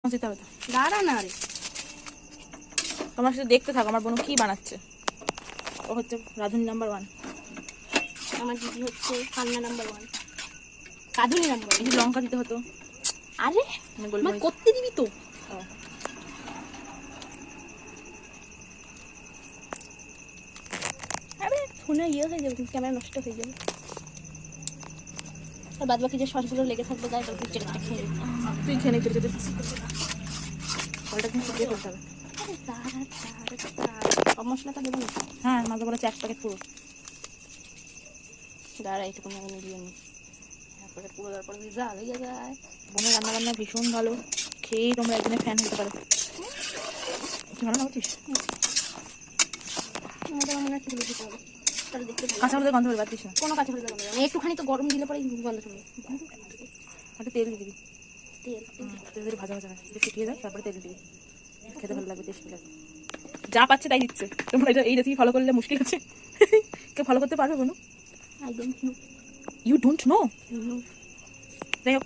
যেতে হবে তো। দাঁড়া না রে, তোমার সাথে দেখতে থাকো আমার বোন কি বানাচ্ছে। ও হচ্ছে রাঁধুনি নাম্বার 1, আমার দিদি হচ্ছে কান্না নাম্বার 1, কাঁদুনি নাম্বার। একটু লঙ্কা দিতে হতো। আরে মানে আমার গোলমরিচ। করতে দিবি তো। ও, আরে ফোনে ইয়ে হয়ে যাবে, ক্যামেরা নষ্ট হয়ে যাবে। আর বাদ বাকি যে সসগুলো লেগে থাকবে গায়ে ওগুলো চেটে চেটে খেয়ে নিবি। তুই খেয়ে নিতে যেতে ফলটা কিন্তু শুকিয়ে ফেলতে হবে। আরে সব মশলাটা দেবো না। হ্যাঁ, মাঝে বলেছে 1 প্যাকেট পুরো। দাঁড়া এইটুকুনি আমি মিলিয়ে নিই, তারপরে পুরো তারপরে যা লেগে যায়। বোনের রান্না বান্না ভীষণ ভালো, খেয়েই তোমরা একদিনের ফ্যান হতে পারো। কি ভালো না বলছিস? আমাদের মনে হয় তুলে দিতে হবে, তাহলে দেখতে ভালো। কাঁচা হলুদের গন্ধ বের পাচ্ছিস না? কোনো কাঁচা হলুদ দেবো না, একটুখানি তো গরম দিলে পরে গন্ধ চলে। একটা তেল দিয়ে দিবি। তেল তেল দিয়ে ভাজা ভাজা হয়, শুকিয়ে যায়, তারপরে তেল দিবি। খেতে ভালো লাগবে, টেস্টি লাগবে। যা পাচ্ছে তাই দিচ্ছে। তোমরা এটা এই রেসিপি ফলো করলে মুশকিল আছে। কেউ ফলো করতে পারবে বোনো? I don't know. You don't know? No. যাই হোক,